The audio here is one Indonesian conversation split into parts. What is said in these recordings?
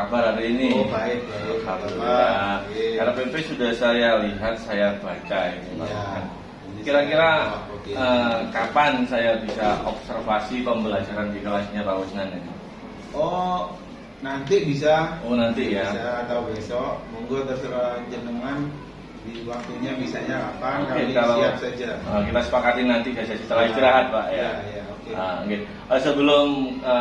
kabar hari ini? Oh baik, baik. Alhamdulillah. RPP sudah saya lihat, saya baca ini Pak. Ya. Kira-kira kapan saya bisa observasi pembelajaran di kelasnya Pak Usnan ini? Oh nanti bisa. Oh nanti ya. Bisa atau besok. Monggo terserah jenengan di waktunya bisanya kapan. Oke, Kami kalau siap saja. Kita sepakati nanti saja setelah istirahat Pak ya. Ya, oke. Oke. Sebelum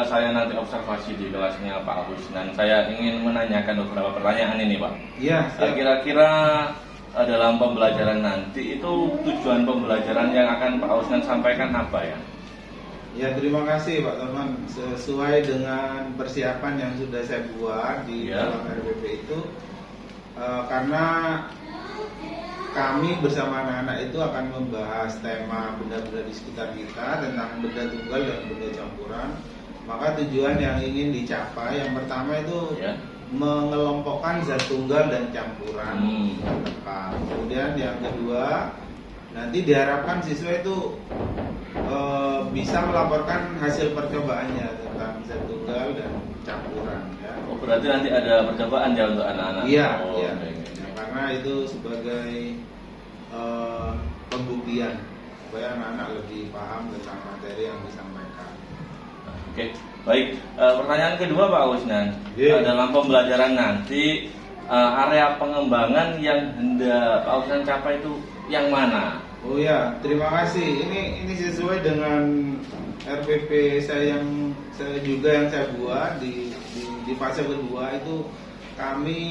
saya nanti observasi di kelasnya Pak Usnan, saya ingin menanyakan beberapa pertanyaan ini Pak. Iya. siap. Kira-kira dalam pembelajaran nanti itu tujuan pembelajaran yang akan Pak Usnan sampaikan apa ya? Ya terima kasih Pak Torman. Sesuai dengan persiapan yang sudah saya buat di dalam RPP itu, karena kami bersama anak-anak itu akan membahas tema benda-benda di sekitar kita tentang benda tunggal dan benda campuran. Maka tujuan yang ingin dicapai yang pertama itu mengelompokkan zat tunggal dan campuran tepat. Kemudian yang kedua, nanti diharapkan siswa itu bisa melaporkan hasil percobaannya tentang zat tunggal dan campuran. Ya. Oh berarti nanti ada percobaan ya untuk anak-anak? Iya, oh, iya. Karena itu sebagai pembuktian supaya anak-anak lebih paham tentang materi yang disampaikan. Oke, baik. Pertanyaan kedua Pak Usnan, dalam pembelajaran nanti area pengembangan yang hendak Pak Usnan capai itu yang mana? Oh ya, terima kasih. Ini sesuai dengan RPP saya yang saya buat di fase kedua itu kami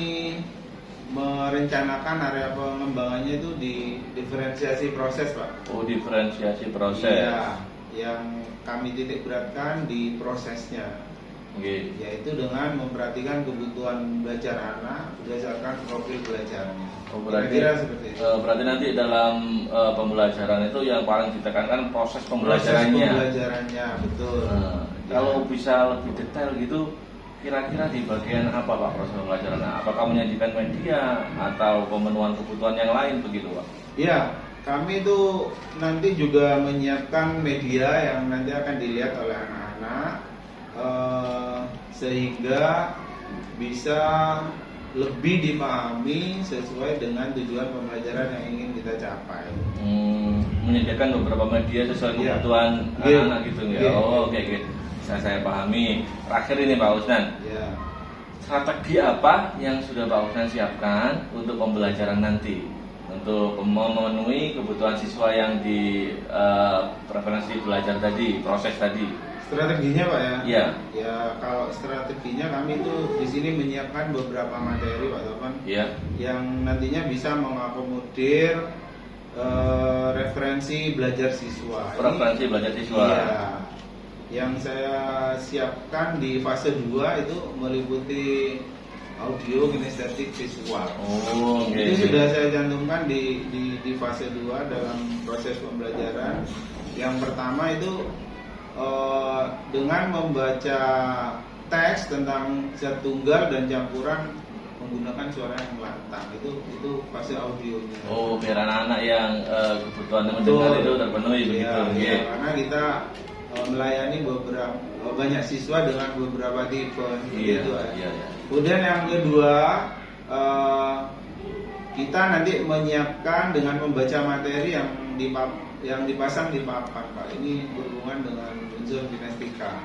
merencanakan area pengembangannya itu di diferensiasi proses Pak. Oh diferensiasi proses. Iya, yang kami titik beratkan di prosesnya. Okay. Yaitu dengan memperhatikan kebutuhan belajar anak berdasarkan profil belajarnya. Oh, berarti, kira-kira seperti itu. Berarti nanti dalam pembelajaran itu yang paling ditekankan proses pembelajarannya. Proses pembelajarannya, betul. Kalau bisa lebih detail gitu, kira-kira di bagian apa Pak proses pembelajaran? Apakah menyajikan media atau pemenuhan kebutuhan yang lain begitu Pak? Iya, kami itu nanti juga menyiapkan media yang nanti akan dilihat oleh anak-anak sehingga bisa lebih dipahami sesuai dengan tujuan pembelajaran yang ingin kita capai. Menyediakan beberapa media sesuai kebutuhan anak-anak gitu ya. Oh, oke. Bisa saya pahami. Terakhir ini Pak Usnan. Ya. Strategi apa yang sudah Pak Usnan siapkan untuk pembelajaran nanti? Untuk memenuhi kebutuhan siswa yang di preferensi belajar tadi, proses tadi. Strateginya Pak ya? Iya. Ya kalau strateginya kami itu di sini menyiapkan beberapa materi Pak Taufan. Iya. Yang nantinya bisa mengakomodir referensi belajar siswa. Preferensi belajar siswa. Iya. Yang saya siapkan di fase 2 itu meliputi audio, kinestetik, visual. Oh, okay. Itu sudah saya cantumkan di fase 2 dalam proses pembelajaran. Yang pertama itu dengan membaca teks tentang zat tunggal dan campuran menggunakan suara yang lantang. Itu fase audionya. Oh, biar anak-anak yang kebutuhan mendengar itu terpenuhi begitu. Ya, karena kita melayani banyak siswa dengan beberapa tipe gitu. Iya. Kemudian yang kedua, kita nanti menyiapkan dengan membaca materi yang dipasang di papan Pak. Ini berhubungan dengan unsur kinestika.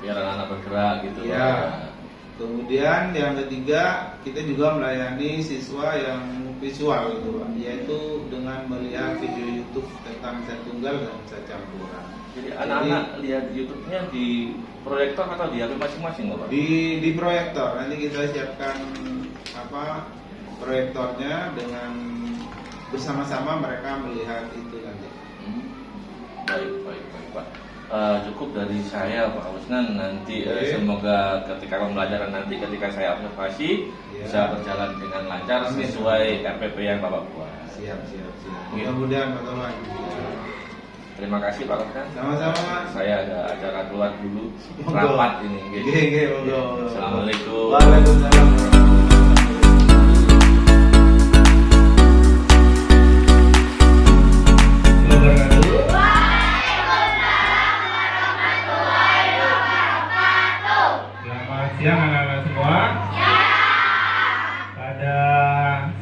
Biar anak-anak bergerak gitu ya. Pak. Kemudian yang ketiga, kita juga melayani siswa yang visual gitu Pak, yaitu dengan melihat video YouTube tentang zat tunggal dan zat campuran. Jadi anak-anak lihat YouTube-nya di proyektor atau di HP masing-masing Pak? Di proyektor. Nanti kita siapkan proyektornya dengan bersama-sama mereka melihat itu nanti. Baik Pak. Cukup dari saya Pak Usnan. Nanti semoga ketika pembelajaran nanti ketika saya observasi bisa berjalan dengan lancar sesuai RPP yang Bapak buat. Siap. Mudah-mudahan Pak Toman. Terima kasih Pak Usnan. Sama-sama. Saya ada acara keluar dulu rapat ini. Assalamualaikum. Waalaikumsalam. siang anak-anak semua. Pada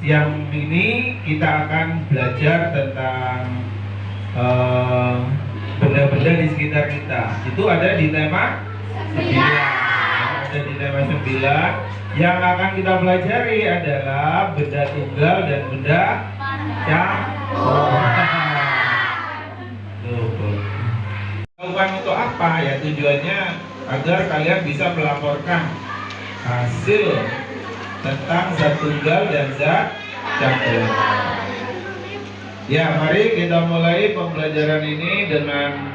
siang ini kita akan belajar tentang benda-benda di sekitar kita. Itu ada di tema 9. Ada di tema 9. Yang akan kita pelajari adalah benda tunggal dan benda campuran. Campuran untuk apa ya? Tujuannya agar kalian bisa melaporkan hasil tentang zat tunggal dan zat campuran. Ya, mari kita mulai pembelajaran ini dengan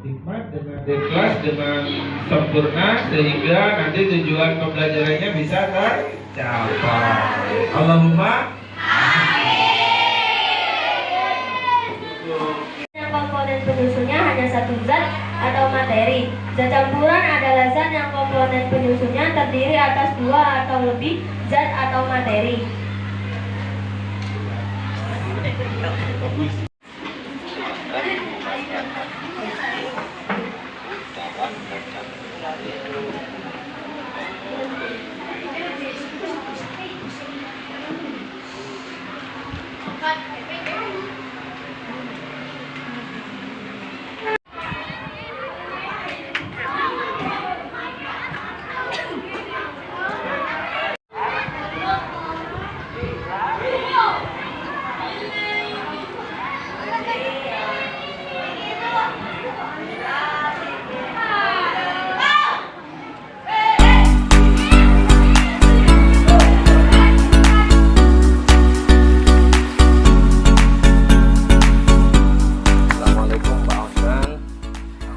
hikmat, dengan ikhlas, dengan sempurna sehingga nanti tujuan pembelajarannya bisa tercapai. Allahumma komponen penyusunnya hanya satu zat atau materi. Zat campuran adalah zat yang komponen penyusunnya terdiri atas 2 atau lebih zat atau materi.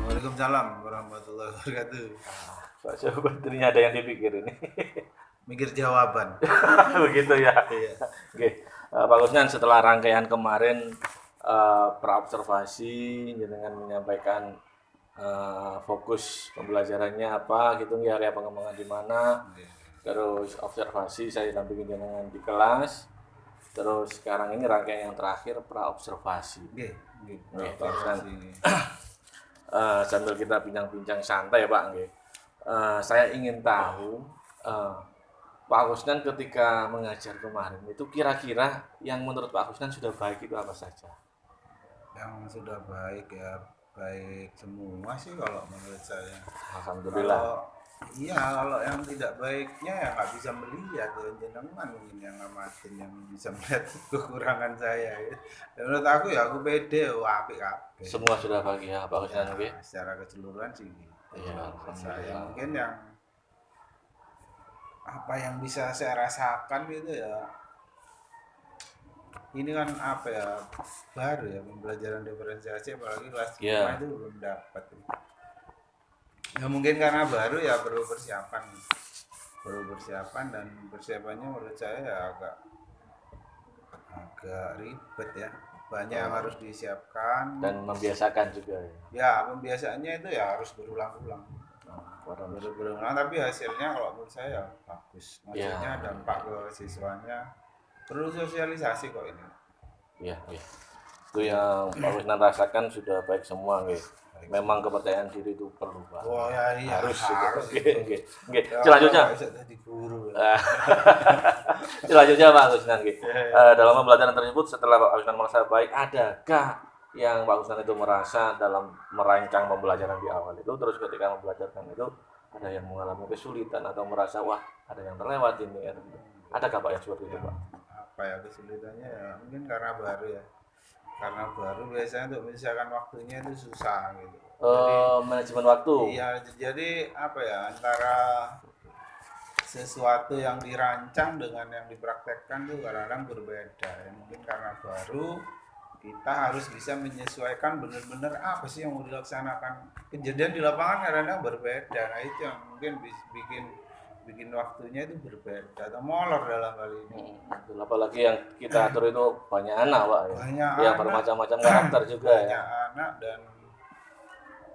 Waalaikumsalam warahmatullahi wabarakatuh. Pak Sobat, ternyata ada yang dipikir ini. Mikir jawaban. Begitu ya. Iya. Oke, Pak Kusnan, setelah rangkaian kemarin praobservasi dengan menyampaikan fokus pembelajarannya apa gitu, area pengembangan di mana, terus observasi saya dampingi dengan di kelas, terus sekarang ini rangkaian yang terakhir praobservasi. Pak Kusnan. Sambil kita bincang-bincang santai Pak, saya ingin tahu Pak Kusnan ketika mengajar kemarin itu kira-kira yang menurut Pak Kusnan sudah baik itu apa saja? Yang sudah baik ya baik semua sih kalau menurut saya. Alhamdulillah. Kalau yang tidak baiknya ya nggak bisa melihat ya, jenengan mungkin yang ngamatin yang bisa melihat kekurangan saya ya. Dan menurut aku ya aku pede, apik kabeh. Semua sudah baik ya Pak Kusnan. Secara keseluruhan sih gitu. Iya, saya mungkin yang apa yang bisa saya rasakan gitu ya, ini kan apa ya, baru ya pembelajaran diferensiasi, apalagi kelas 5 itu belum dapat ya, mungkin karena baru ya perlu persiapan dan persiapannya menurut saya ya agak ribet ya, banyak yang harus disiapkan dan membiasakan juga ya. Pembiasaannya itu ya harus berulang-ulang, tapi hasilnya kalau menurut saya ya bagus, maksudnya dampak ke siswanya. Perlu sosialisasi kok ini. Iya. Itu yang Pak Kusnan rasakan sudah baik semua Memang kepercayaan diri itu perlu Pak. Oh ya, iya harus. Oke. Selanjutnya. Selanjutnya Pak Kusnan dalam pembelajaran tersebut setelah Pak Kusnan merasa baik, adakah yang Pak Kusnan itu merasa dalam merancang pembelajaran di awal itu, terus ketika membelajarkan itu ada yang mengalami kesulitan atau merasa wah ada yang terlewat ini? Adakah Pak yang seperti itu Pak? Apa ya kesulitannya ya mungkin karena baru ya, karena baru biasanya untuk menyelesaikan waktunya itu susah gitu. Manajemen waktu. Iya, jadi apa ya, antara sesuatu yang dirancang dengan yang dipraktekkan tuh kadang-kadang berbeda ya. Mungkin karena baru kita harus bisa menyesuaikan benar-benar apa sih yang mau dilaksanakan. Kejadian di lapangan kadang-kadang berbeda. Nah itu yang mungkin bikin waktunya itu berbeda atau molor dalam hal ini. Apalagi yang kita atur itu banyak anak Pak banyak ya, bermacam-macam karakter juga banyak anak, dan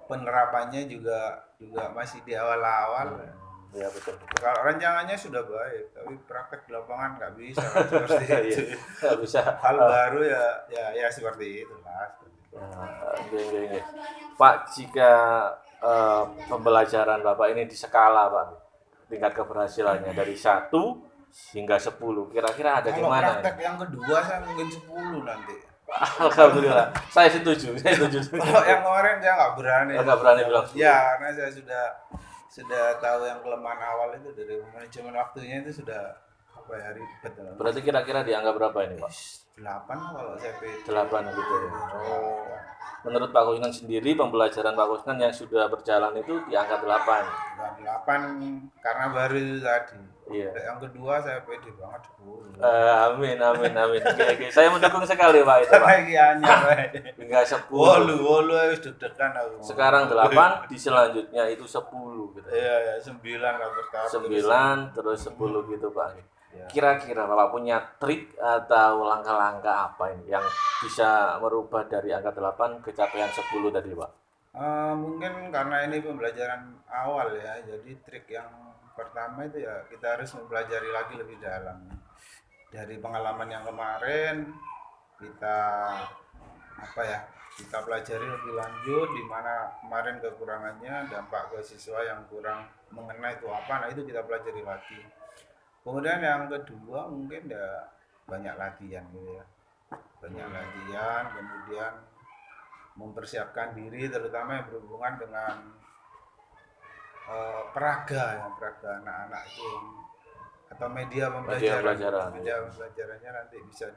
penerapannya juga masih di awal-awal. Ya betul. Kalau rancangannya sudah baik, tapi praktek di lapangan nggak bisa kan, seperti itu. Nggak bisa. Hal baru ya seperti itulah. Pak, jika pembelajaran Bapak ini di skala Pak, tingkat keberhasilannya dari 1 hingga 10. Kira-kira ada di Kalau mana? praktek yang kedua saya mungkin 10 nanti. Alhamdulillah. Saya setuju. Kalau yang kemarin saya nggak berani. Nggak berani bilang 10. Ya, karena saya sudah tahu yang kelemahan awal itu dari manajemen waktunya itu sudah apa ya, ribet. Berarti kira-kira dianggap berapa ini, Pak? 8 kalau saya PD. 8 gitu ya. Oh. Menurut Pak Kusnan sendiri, pembelajaran Pak Kusnan yang sudah berjalan itu di angka 8. Bukan 8 karena baru itu tadi. Iya. Yang kedua saya pede banget 10. Amin. Oke. Saya mendukung sekali Pak itu, Pak. Lagi hanya Hingga 10. Wolu harus deg-degan aku. Sekarang 8, di selanjutnya itu 10 gitu. Iya, 9 lah bertahap. 9 terus 10 gitu, Pak. Ya. Kira-kira Bapak punya trik atau langkah-langkah apa ini yang bisa merubah dari angka 8 ke capaian 10 tadi, Pak? Mungkin karena ini pembelajaran awal ya, jadi trik yang pertama itu ya kita harus mempelajari lagi lebih dalam dari pengalaman yang kemarin. Kita kita pelajari lebih lanjut di mana kemarin kekurangannya, dampak ke siswa yang kurang mengenai itu apa, nah itu kita pelajari lagi. Kemudian yang kedua mungkin ya banyak latihan gitu ya, kemudian mempersiapkan diri terutama yang berhubungan dengan peraga anak-anak itu atau media pembelajarannya nanti bisa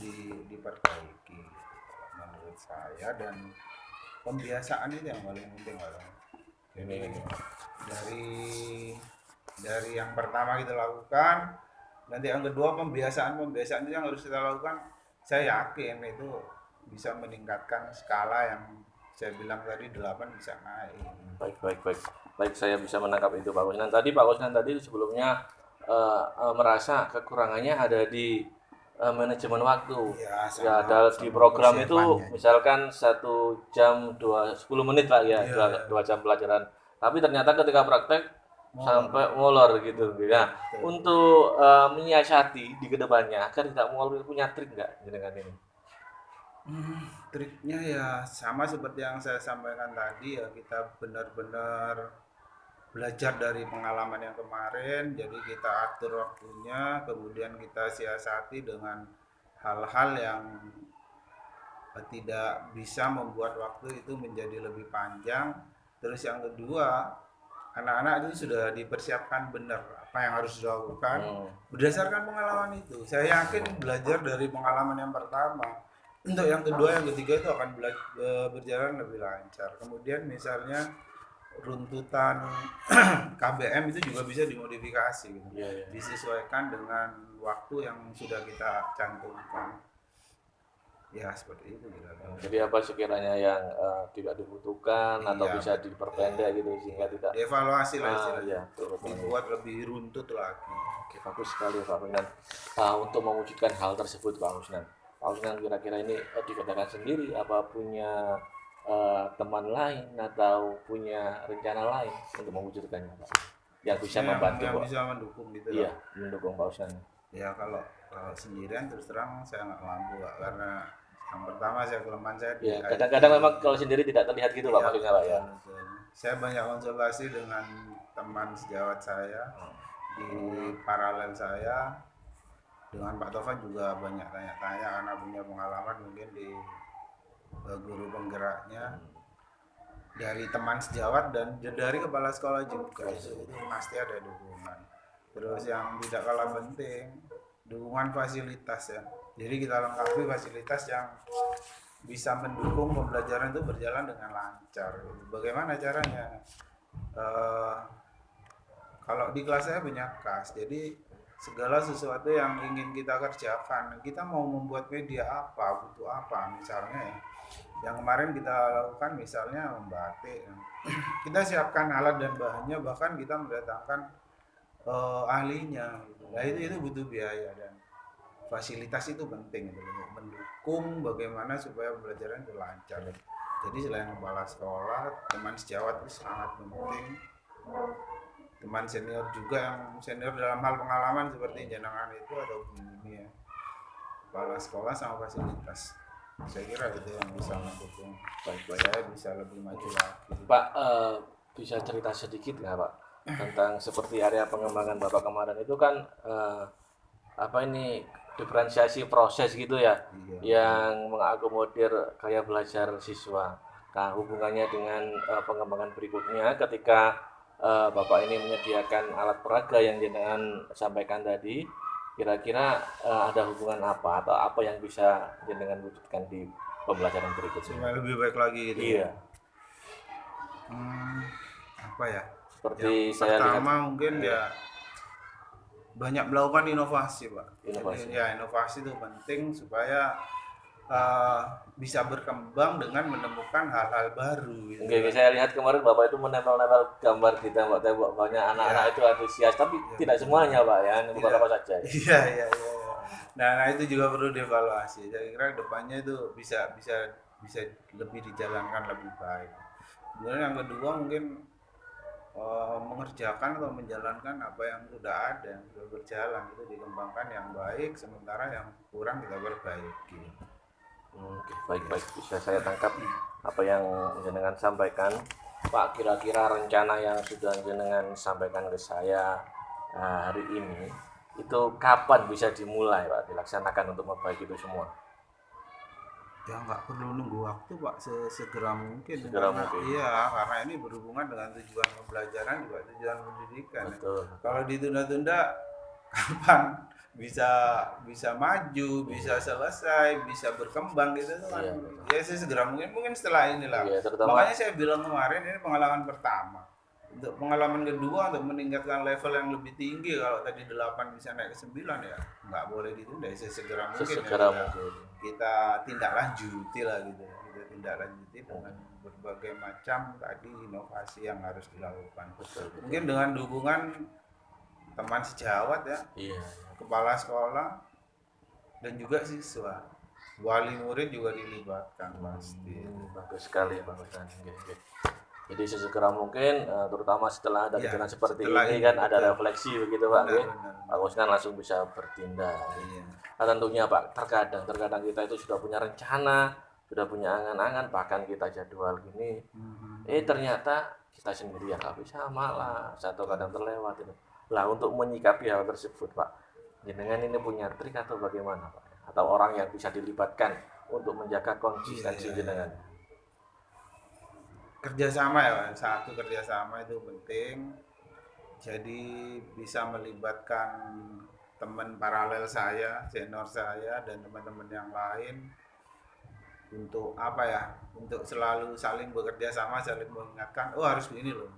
diperbaiki menurut saya. Dan pembiasaan itu yang paling penting ini dari yang pertama kita lakukan, nanti yang kedua pembiasaan itu yang harus kita lakukan. Saya yakin itu bisa meningkatkan skala yang saya bilang tadi 8 bisa naik. Baik, saya bisa menangkap itu Pak Kusnan. Pak Kusnan tadi sebelumnya merasa kekurangannya ada di manajemen waktu. Ya, di program itu misalkan 1 jam 10 menit Pak ya, 2 jam pelajaran. Tapi ternyata ketika praktek sampai molor gitu. Nah, untuk menyiasati di kedepannya agar tidak molor, punya trik nggak dengan ini? Triknya ya sama seperti yang saya sampaikan tadi ya, kita benar-benar belajar dari pengalaman yang kemarin, jadi kita atur waktunya, kemudian kita siasati dengan hal-hal yang tidak bisa membuat waktu itu menjadi lebih panjang. Terus yang kedua, anak-anak itu sudah dipersiapkan benar apa yang harus dilakukan berdasarkan pengalaman itu. Saya yakin belajar dari pengalaman yang pertama, untuk yang kedua, yang ketiga itu akan berjalan lebih lancar. Kemudian misalnya runtutan KBM itu juga bisa dimodifikasi gitu. Disesuaikan dengan waktu yang sudah kita cantumkan. Ya seperti itu gitu. Jadi apa sekiranya yang tidak dibutuhkan atau bisa diperpendek gitu sehingga tidak dievaluasi lah istilahnya. Dibuat lebih runtut lagi. Oke, bagus sekali Pak Kusnan. Untuk mewujudkan hal tersebut Pak Kusnan kira-kira ini dikatakan sendiri apa punya teman lain atau punya rencana lain untuk mewujudkannya Pak? Yang bisa membantu yang bisa mendukung gitu. Iya, mendukung Pak Kusnan. Ya kalau sendirian terus terang saya nggak mampu Pak, karena yang pertama kelemahan saya kadang-kadang memang kalau sendiri tidak terlihat gitu Pak maksudnya Pak ya. Saya banyak konsultasi dengan teman sejawat saya di paralel saya. Dengan Pak Tovan juga banyak tanya-tanya karena punya pengalaman mungkin di guru penggeraknya, dari teman sejawat dan dari kepala sekolah juga itu pasti ada dukungan. Terus yang tidak kalah penting, dukungan fasilitas ya. Jadi kita lengkapi fasilitas yang bisa mendukung pembelajaran itu berjalan dengan lancar. Bagaimana caranya? Kalau di kelas saya punya kas, jadi segala sesuatu yang ingin kita kerjakan, kita mau membuat media apa, butuh apa, misalnya ya. Yang kemarin kita lakukan misalnya membatik, kita siapkan alat dan bahannya, bahkan kita mendatangkan ahlinya. Nah itu butuh biaya dan fasilitas itu penting untuk mendukung bagaimana supaya pembelajaran itu lancar. Jadi selain kepala sekolah, teman sejawat itu sangat penting. Teman senior juga yang senior dalam hal pengalaman seperti jenengan itu atau ini ya, kepala sekolah sama fasilitas. Saya kira itu yang bisa mendukung saya bisa lebih maju lagi. Pak, bisa cerita sedikit nggak Pak tentang seperti area pengembangan Bapak kemarin itu kan diferensiasi proses gitu ya, yang mengakomodir gaya belajar siswa. Nah, hubungannya dengan pengembangan berikutnya ketika Bapak ini menyediakan alat peraga yang jenengan sampaikan tadi, kira-kira ada hubungan apa atau apa yang bisa jenengan wujudkan di pembelajaran berikutnya? Supaya lebih baik lagi gitu. Iya. Apa ya? Seperti yang saya pertama lihat, mungkin ya banyak melakukan inovasi, Pak. Inovasi. Jadi, ya inovasi itu penting supaya bisa berkembang dengan menemukan hal-hal baru. Gitu. Oke, saya lihat kemarin Bapak itu menempel-nempel gambar di tembok-tembok, banyak anak-anak itu antusias, tapi tidak semuanya Pak ya, beberapa saja. Iya. Nah itu juga perlu dievaluasi. Saya kira depannya itu bisa lebih dijalankan lebih baik. Kemudian yang kedua mungkin mengerjakan atau menjalankan apa yang sudah ada, yang sudah berjalan itu dikembangkan yang baik, sementara yang kurang kita perbaiki. Oke, baik, bisa saya tangkap apa yang jenengan sampaikan, Pak. Kira-kira rencana yang sudah jenengan sampaikan ke saya hari ini itu kapan bisa dimulai, Pak, dilaksanakan untuk memperbaiki itu semua? Ya nggak perlu nunggu waktu, Pak, segera mungkin. Mungkin. Iya, karena ini berhubungan dengan tujuan pembelajaran juga tujuan pendidikan. Betul. Kalau ditunda-tunda, kapan bisa maju, bisa selesai, bisa berkembang gitu kan? Iya, saya segera mungkin setelah inilah. Iya, makanya saya bilang kemarin ini pengalaman pertama. Untuk pengalaman kedua untuk meningkatkan level yang lebih tinggi, kalau tadi 8 bisa naik ke 9 ya nggak boleh ditunda, segera mungkin kita tindak lanjuti lah gitu. Kita tindak lanjuti dengan berbagai macam tadi inovasi yang harus dilakukan. Betul. Mungkin dengan dukungan teman sejawat ya, kepala sekolah dan juga siswa, wali murid juga dilibatkan pasti. Bagus sekali Pak Usnan. Jadi sesegera mungkin, terutama setelah ada kejadian seperti ini kan ada refleksi begitu Pak. Pak Usnan langsung bisa bertindak. Nah, tentunya Pak, terkadang kita itu sudah punya rencana, sudah punya angan-angan, bahkan kita jadwal gini, ternyata kita sendiri yang nggak bisa, malah satu kadang terlewat itu. Lah untuk menyikapi hal tersebut Pak, jenengan ini punya trik atau bagaimana Pak? Atau orang yang bisa dilibatkan untuk menjaga konsistensi jenengan? Kerjasama ya Pak, kerjasama itu penting. Jadi bisa melibatkan teman paralel saya, senior saya dan teman-teman yang lain untuk untuk selalu saling bekerja sama, saling mengingatkan, harus begini loh.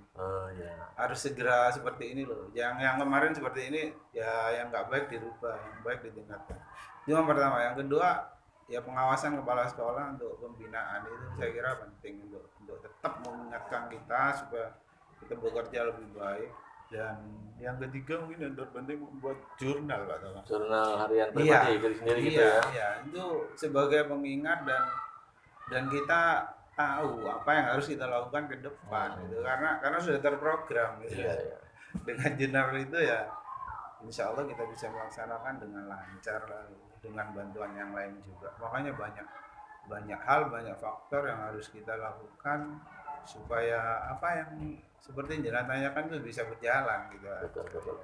Harus segera seperti ini loh. Yang kemarin seperti ini ya, yang nggak baik dirubah, yang baik ditingkatkan. Itu yang pertama. Yang kedua ya pengawasan kepala sekolah untuk pembinaan itu saya kira penting untuk tetap mengingatkan kita supaya kita bekerja lebih baik. Dan yang ketiga mungkin yang terpenting membuat jurnal Pak Tama. Jurnal harian pribadi sendiri gitu ya. Iya, itu sebagai pengingat dan kita tahu apa yang harus kita lakukan ke depan gitu. Karena sudah terprogram gitu. Iya. Dengan jurnal itu ya insya Allah kita bisa melaksanakan dengan lancar dengan bantuan yang lain juga. Makanya banyak hal, banyak faktor yang harus kita lakukan supaya apa yang seperti yang Jenengan tanyakan itu bisa berjalan gitu. Betul.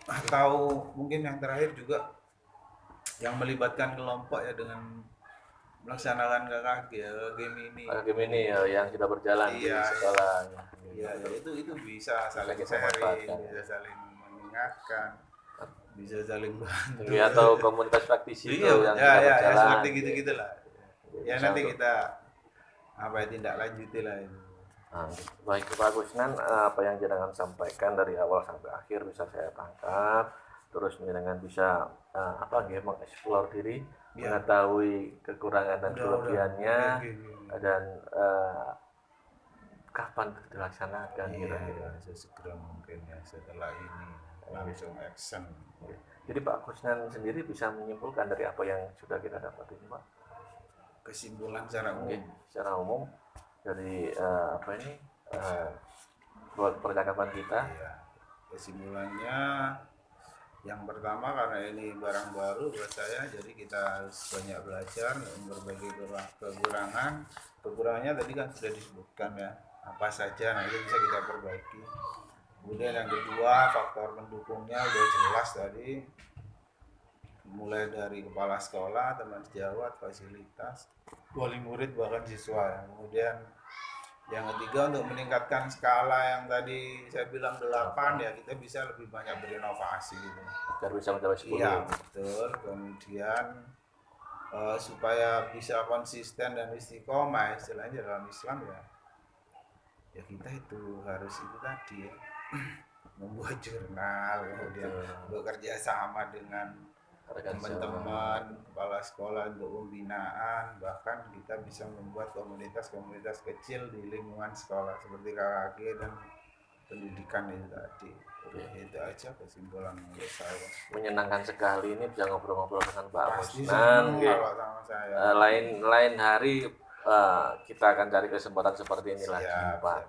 Atau mungkin yang terakhir juga yang melibatkan kelompok ya dengan melaksanakan game ini ya, yang sudah berjalan di sekolah. Iya, itu bisa saling sharing, bisa saling mengingatkan, bisa saling bantu. Atau komunitas praktisi yang sudah berjalan. Ya, seperti gitu-gitulah. Ya nanti kita tindak lanjuti lah itu. Baik Pak Usnan, apa yang jenengan sampaikan dari awal sampai akhir bisa saya tangkap. Terus jenengan bisa mengeksplor diri, mengetahui kekurangan dan kelebihannya, dan kapan dilaksanakan kira-kira. Segera mungkin ya, setelah ini langsung action. Jadi Pak Usnan sendiri bisa menyimpulkan dari apa yang sudah kita dapat ini Pak? Kesimpulan secara umum dari buat percakapan kita. Kesimpulannya yang pertama, karena ini barang baru buat saya, jadi kita harus banyak belajar untuk memperbaiki kekurangannya tadi kan sudah disebutkan ya, apa saja, nah itu bisa kita perbaiki. Kemudian yang kedua, faktor pendukungnya udah jelas tadi, mulai dari kepala sekolah, teman sejawat, fasilitas, wali murid, bahkan siswa. Kemudian yang ketiga, untuk meningkatkan skala yang tadi saya bilang 8, ya kita bisa lebih banyak berinovasi gitu. Biar bisa mencapai 10. Iya, betul. Kemudian supaya bisa konsisten dan istiqomah, istilahnya dalam Islam ya kita itu harus itu tadi ya, membuat jurnal, kemudian bekerja sama dengan teman-teman kepala sekolah untuk pembinaan, bahkan kita bisa membuat komunitas-komunitas kecil di lingkungan sekolah seperti KKG dan pendidikan itu tadi. Itu aja kesimpulan menurut saya. Menyenangkan sekali ini bisa ngobrol-ngobrol dengan Pak Pasti Musnan. kalau sama saya. Lain hari kita akan cari kesempatan seperti ini lagi, Pak.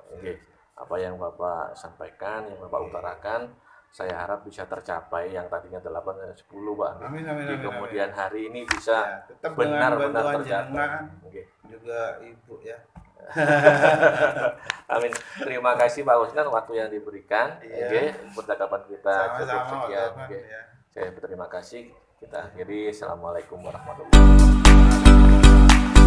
Apa yang Bapak sampaikan, yang Bapak utarakan, saya harap bisa tercapai yang tadinya 8 dan 10, Pak. Amin, di kemudian hari ini bisa tetap benar-benar tercapai. Juga Ibu ya. Amin. Terima kasih Pak Musnan waktu yang diberikan. Percakapan kita cukup sekian. Saya berterima kasih. Kita akhiri. Assalamualaikum warahmatullahi wabarakatuh.